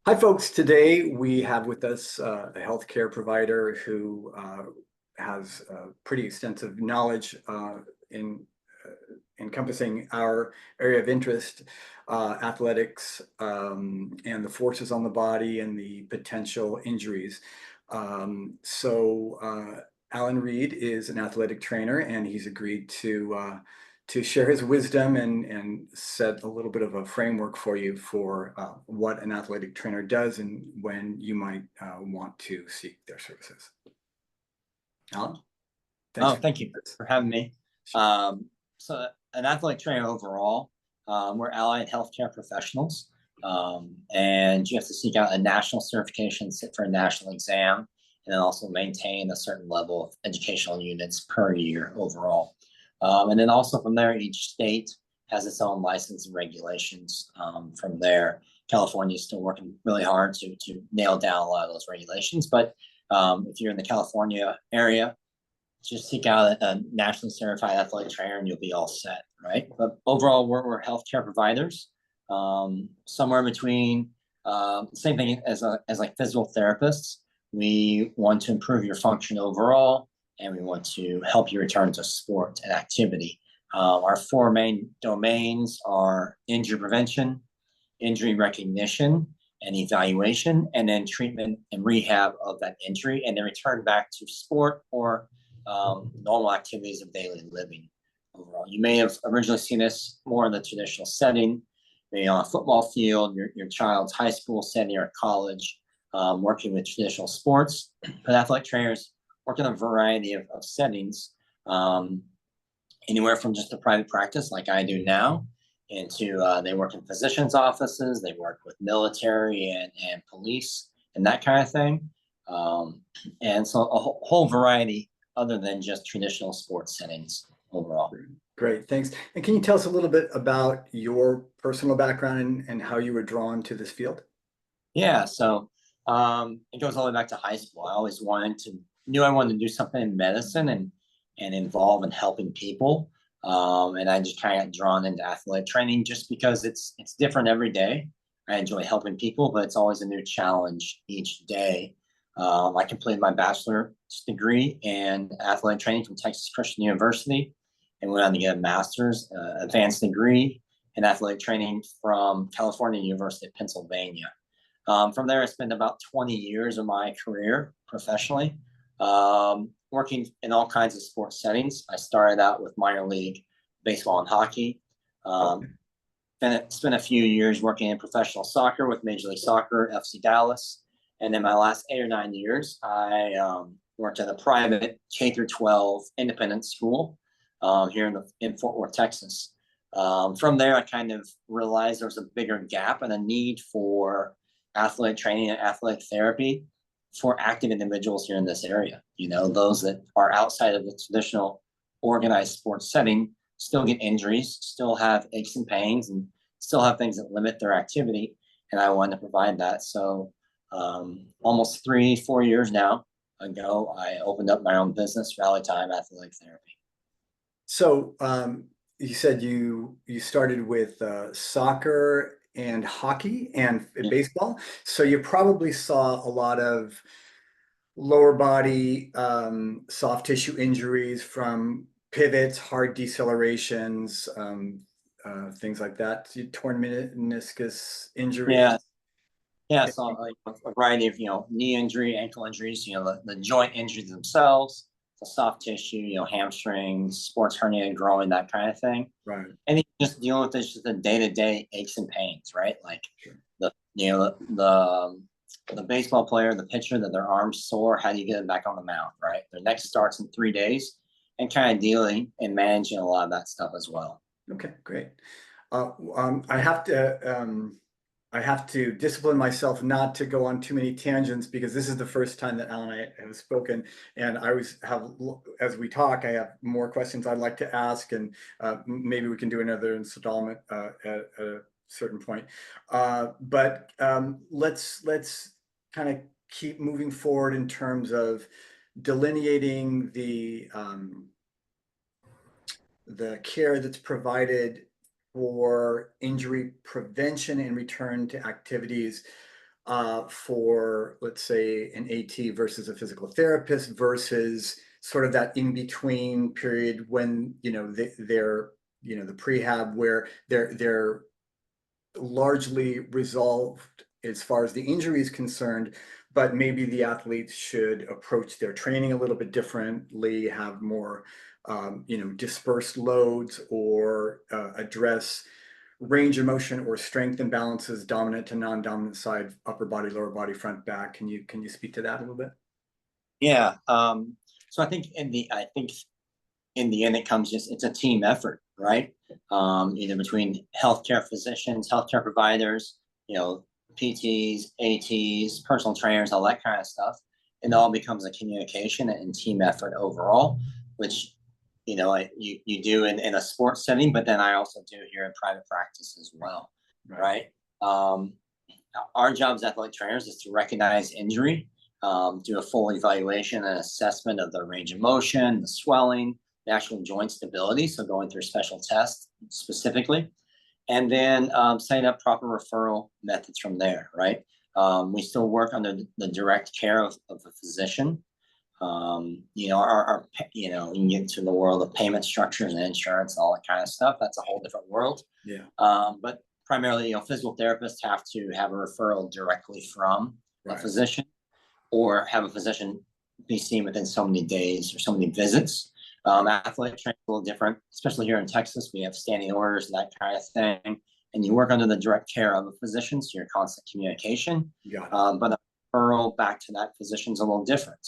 Hi, folks. Today we have with us a healthcare provider who has pretty extensive knowledge in encompassing our area of interest, athletics, and the forces on the body and the potential injuries. Alan Reid is an athletic trainer, and he's agreed to share his wisdom and set a little bit of a framework for you for what an athletic trainer does and when you might want to seek their services. Alan, thanks Oh, for thank you this. for having me. Um, so, an athletic trainer overall, we're allied healthcare professionals, and you have to seek out a national certification, sit for a national exam, and then also maintain a certain level of educational units per year overall. And then also from there, each state has its own license and regulations. From there, California is still working really hard to nail down a lot of those regulations. But if you're in the California area, just seek out a nationally certified athletic trainer and you'll be all set, right? But overall, we're healthcare providers, somewhere between same thing as like physical therapists. We want to improve your function overall, and we want to help you return to sport and activity. Our four main domains are injury prevention, injury recognition, and evaluation, and then treatment and rehab of that injury, and then return back to sport or normal activities of daily living overall. You may have originally seen this more in the traditional setting, maybe on a football field, your child's high school setting or college, working with traditional sports. But athletic trainers work in a variety of settings, anywhere from just a private practice like I do now, into they work in physicians' offices, they work with military and police and that kind of thing. Um, and so a whole variety other than just traditional sports settings overall. Great, thanks. And can you tell us a little bit about your personal background and how you were drawn to this field? Yeah, so it goes all the way back to high school. I always knew I wanted to do something in medicine and involve in helping people. And I just kind of got drawn into athletic training just because it's different every day. I enjoy helping people, but it's always a new challenge each day. I completed my bachelor's degree in athletic training from Texas Christian University and went on to get a master's advanced degree in athletic training from California University of Pennsylvania. From there, I spent about 20 years of my career professionally, working in all kinds of sports settings. I started out with minor league baseball and hockey. Um, spent a few years working in professional soccer with Major League Soccer, FC Dallas. And then my last 8 or 9 years, I worked at a private K through 12 independent school here in Fort Worth, Texas. From there, I kind of realized there was a bigger gap and a need for athletic training and athletic therapy for active individuals here in this area. You know, those that are outside of the traditional organized sports setting still get injuries, still have aches and pains, and still have things that limit their activity. And I wanted to provide that. So almost 3, 4 years now ago, I opened up my own business, Rally Time Athletic Therapy. So you said you started with soccer and hockey and Yeah. baseball. So you probably saw a lot of lower body soft tissue injuries from pivots, hard decelerations, things like that. Torn meniscus injuries. Yeah, yeah, so like a variety of knee injury, ankle injuries, the joint injuries themselves, the soft tissue, hamstrings, sports hernia growing, that kind of thing. Right. And then just dealing with this just the day to day aches and pains, right? Like Sure. the baseball player, the pitcher, that their arms sore. How do you get them back on the mound, right? Their next starts in 3 days, and kind of dealing and managing a lot of that stuff as well. Okay, great. Uh, um, I have to I have to discipline myself not to go on too many tangents because this is the first time that Alan and I have spoken, and I always have, as we talk, I have more questions I'd like to ask, and maybe we can do another installment at a certain point. But let's kind of keep moving forward in terms of delineating the care that's provided for injury prevention and return to activities. for, let's say, an AT versus a physical therapist versus sort of that in between period when, they're, the prehab where they're largely resolved as far as the injury is concerned, but maybe the athletes should approach their training a little bit differently, have more, dispersed loads, or address range of motion or strength imbalances, dominant to non-dominant side, upper body, lower body, front, back. Can you speak to that a little bit? Yeah. So I think in the end, it's a team effort, right? Either between healthcare physicians, healthcare providers, PTs, ATs, personal trainers, all that kind of stuff. And it all becomes a communication and team effort overall, which, you do in a sports setting, but then I also do here in private practice as well, right? Our job as athletic trainers is to recognize injury, do a full evaluation and assessment of the range of motion, the swelling, the actual joint stability. So going through special tests specifically, and then setting up proper referral methods from there, right? We still work under the direct care of a physician. You can get into the world of payment structures and insurance, all that kind of stuff. That's a whole different world. Yeah. But primarily, physical therapists have to have a referral directly from a physician, or have a physician be seen within so many days or so many visits. Athletic training is a little different, especially here in Texas. We have standing orders, that kind of thing, and you work under the direct care of a physician, so you're constant communication. But a referral back to that physician is a little different,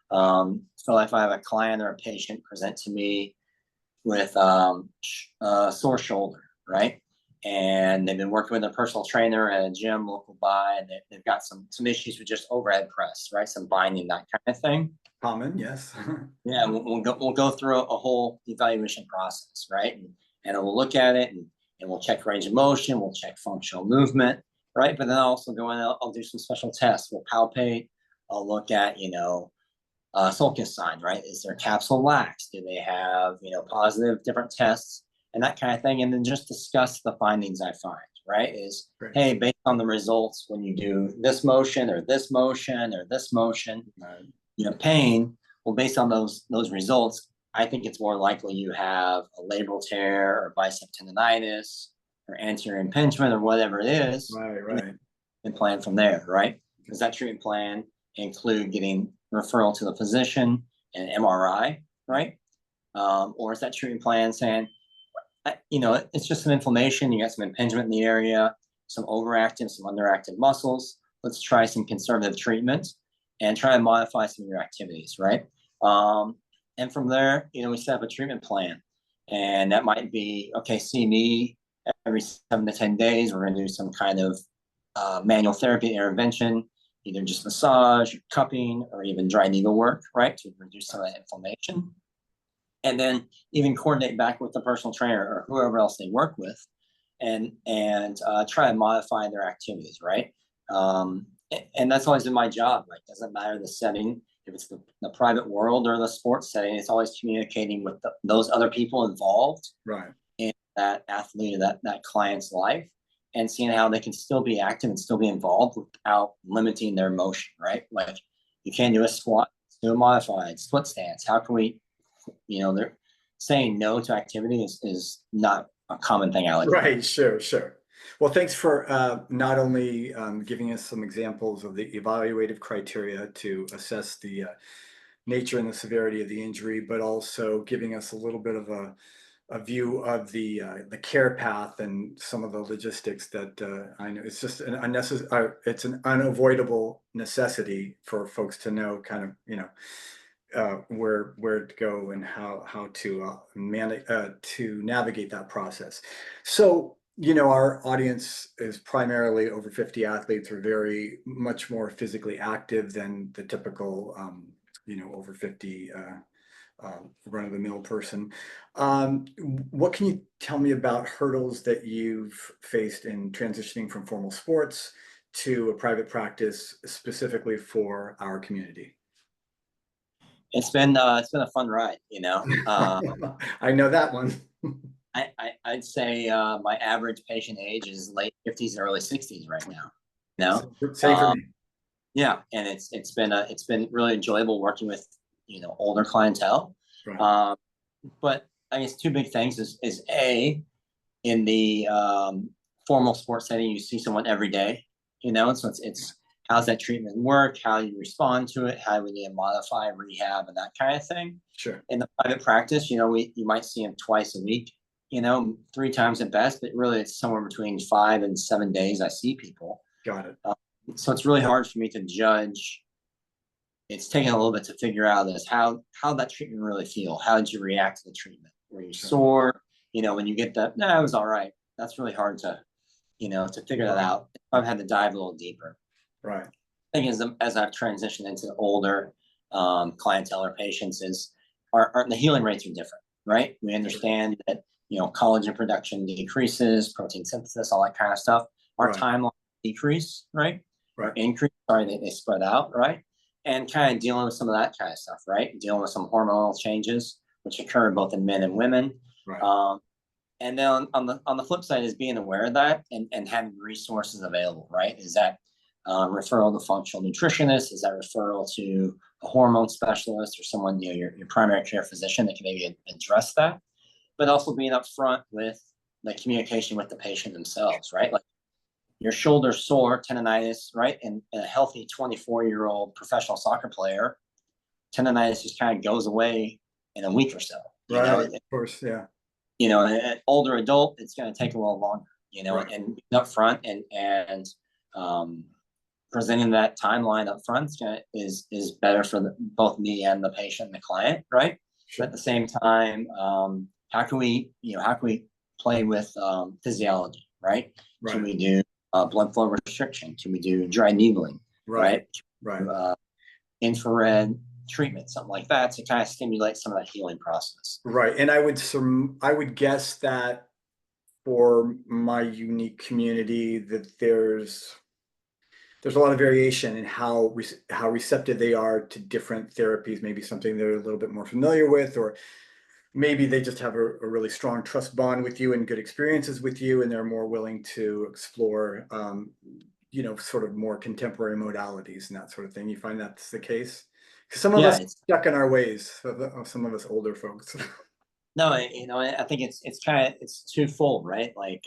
So if I have a client or a patient present to me with a sore shoulder, right? And they've been working with a personal trainer at a gym local by, and they've got some issues with just overhead press, right? Some binding, that kind of thing. Common, yes. Yeah, we'll go through a whole evaluation process, right? And we'll look at it, and we'll check range of motion, we'll check functional movement, right? But then I'll also go in, I'll do some special tests. We'll palpate. I'll look at, sulcus sign, right? Is their capsule lax? Do they have, positive different tests and that kind of thing? And then just discuss the findings I find, right? Hey, based on the results, when you do this motion or this motion or this motion, pain, well, based on those results, I think it's more likely you have a labral tear or bicep tendonitis or anterior impingement or whatever it is. Right. And plan from there, right? Does that treatment plan include getting referral to the physician and MRI, right? Or is that treatment plan saying, it's just some inflammation, you got some impingement in the area, some overactive, some underactive muscles. Let's try some conservative treatment and try and modify some of your activities, right? And from there, we set up a treatment plan. And that might be, okay, see me every 7 to 10 days. We're going to do some kind of manual therapy intervention, either just massage, cupping, or even dry needle work, right, to reduce some of that inflammation. And then even coordinate back with the personal trainer or whoever else they work with, and try and modify their activities, right? And that's always been my job, right? Doesn't matter the setting, if it's the private world or the sports setting, it's always communicating with those other people involved, right, in that athlete or that client's life, and seeing how they can still be active and still be involved without limiting their motion, right? Like, you can't do a squat, do a modified split stance. How can we, they're saying no to activity is not a common thing. Right, sure. Well, thanks for not only giving us some examples of the evaluative criteria to assess the nature and the severity of the injury, but also giving us a little bit of a view of the care path and some of the logistics that I know it's just an unnecessary, it's an unavoidable necessity for folks to know kind of, where to go and how to manage to navigate that process. So, our audience is primarily over 50 athletes, are very much more physically active than the typical, over 50 run-of-the-mill person. What can you tell me about hurdles that you've faced in transitioning from formal sports to a private practice specifically for our community? It's been a fun ride, I know that one. I'd say my average patient age is late 50s and early 60s right now. you know. Same for me. Yeah, and it's been really enjoyable working with, older clientele. Right. But I guess two big things is A, in the formal sports setting, you see someone every day, so it's how's that treatment work, how you respond to it, how we need to modify rehab and that kind of thing. Sure. In the private practice, you might see them twice a week, 3 times at best, but really it's somewhere between 5 and 7 days I see people. Got it. So it's really hard for me to judge. It's taken a little bit to figure out is how that treatment really feel. How did you react to the treatment? Were you sore? When you get that, no, it was all right. That's really hard to, to figure that out. I've had to dive a little deeper. Right. Thing is, as I've transitioned into older clientele or patients, is the healing rates are different, right? We understand that collagen production decreases, protein synthesis, all that kind of stuff. Our timeline decrease, right? Or increase. Sorry, they spread out, right? And kind of dealing with some of that kind of stuff, right? Dealing with some hormonal changes which occur both in men and women. Right. And then on the flip side is being aware of that and having resources available, right? Is that referral to functional nutritionist? Is that referral to a hormone specialist or someone, your primary care physician that can maybe address that? But also being upfront with the communication with the patient themselves, right? Like your shoulder sore, tendonitis, right? And a healthy 24-year-old professional soccer player, tendonitis just kind of goes away in a week or so. Of course, yeah. An older adult, it's going to take a little longer, and up front and presenting that timeline up front is better for both me and the patient and the client, right? Sure. But at the same time, how can we play with physiology, right? Can we do blood flow restriction? Can we do dry needling, right? Infrared treatment, something like that, to kind of stimulate some of that healing process. Right. And I would guess that for my unique community that there's a lot of variation in how receptive they are to different therapies, maybe something they're a little bit more familiar with, or maybe they just have a really strong trust bond with you and good experiences with you, and they're more willing to explore, sort of more contemporary modalities and that sort of thing. You find that's the case? Because some of us stuck in our ways, some of us older folks. No, I think it's twofold, right? Like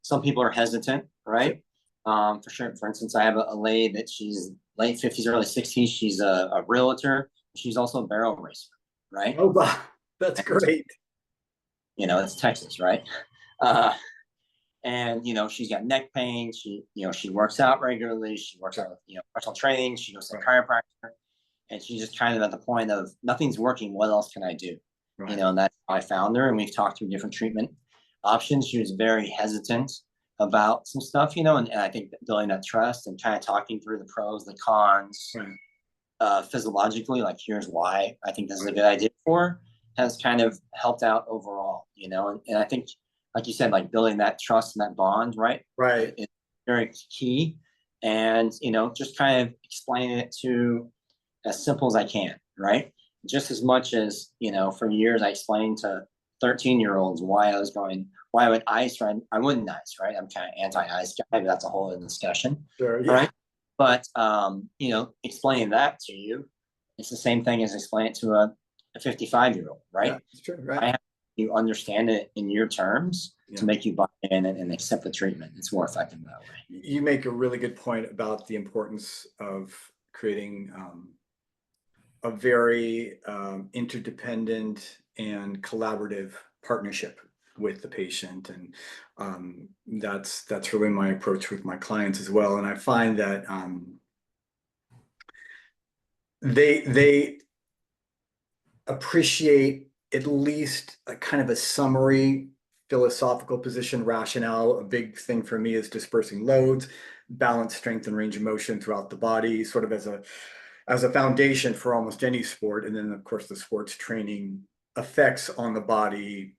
some people are hesitant, right? For sure. For instance, I have a lady that she's late 50s, early 60s. She's a realtor. She's also a barrel racer, right? Oh, wow. That's great. It's Texas, right? And she's got neck pain. She works out regularly. She works out with personal training. She goes to a chiropractor, and she's just kind of at the point of nothing's working. What else can I do? And that's how I found her, and we've talked through different treatment options. She was very hesitant about some stuff, and I think building that trust and kind of talking through the pros, the cons, physiologically, like here's why I think this is a good idea for her, has kind of helped out overall, and I think, like you said, like building that trust and that bond, right? Is very key. And, just kind of explaining it to as simple as I can, right? Just as much as, for years I explained to 13-year-olds why I would ice, right? I wouldn't ice, right? I'm kind of anti-ice guy, but that's a whole other discussion. Sure, yeah. Right? But, explaining that to you, it's the same thing as explaining it to a 55-year-old, right? Yeah, that's true, right? I have you understand it in your terms to make you buy in and accept the treatment. It's more effective that way. You make a really good point about the importance of creating a very interdependent and collaborative partnership with the patient, and that's really my approach with my clients as well. And I find that they appreciate at least a kind of a summary philosophical position rationale. A big thing for me is dispersing loads, balance, strength, and range of motion throughout the body, sort of as a foundation for almost any sport. And then of course the sports training effects on the body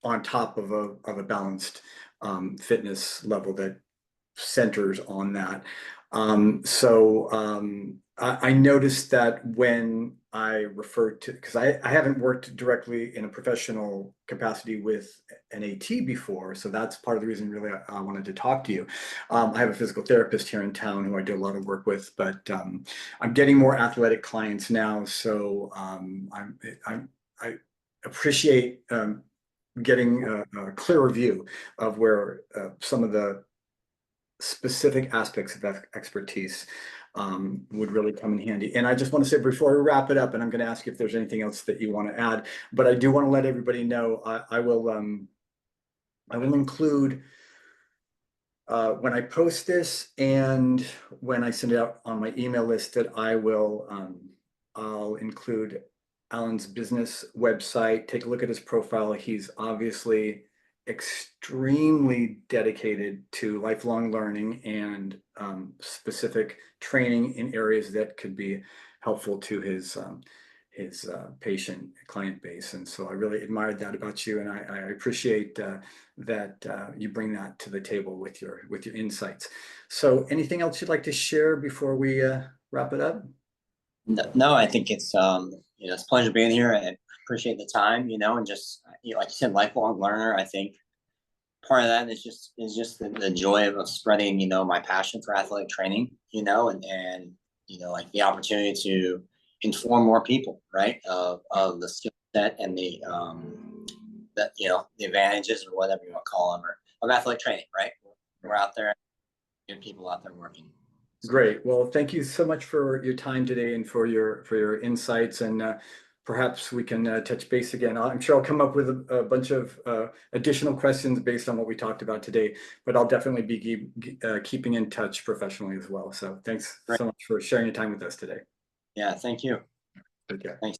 on top of a balanced fitness level that centers on that. I noticed that when I referred to, because I haven't worked directly in a professional capacity with an AT before, so that's part of the reason really I wanted to talk to you. I have a physical therapist here in town who I do a lot of work with, but I'm getting more athletic clients now, so I appreciate getting a clearer view of where some of the specific aspects of expertise would really come in handy. And I just want to say before we wrap it up, and I'm going to ask you if there's anything else that you want to add, but I do want to let everybody know I will include when I post this and when I send it out on my email list that I'll include Alan's business website. Take a look at his profile. He's obviously extremely dedicated to lifelong learning and specific training in areas that could be helpful to his patient client base. And so I really admired that about you, and I appreciate that you bring that to the table with your insights. So anything else you'd like to share before we wrap it up? No, I think it's it's a pleasure being here. I appreciate the time, and just like you said, lifelong learner. I think part of that is just the joy of spreading, my passion for athletic training, and like the opportunity to inform more people, right, of the skill set and the the advantages or whatever you want to call them, or of athletic training, right? We're out there, good people out there working. Great. Well, thank you so much for your time today and for your insights, and perhaps we can touch base again. I'm sure I'll come up with a bunch of additional questions based on what we talked about today, but I'll definitely be keeping in touch professionally as well. So thanks so much for sharing your time with us today. Yeah, thank you. Take care. Thanks.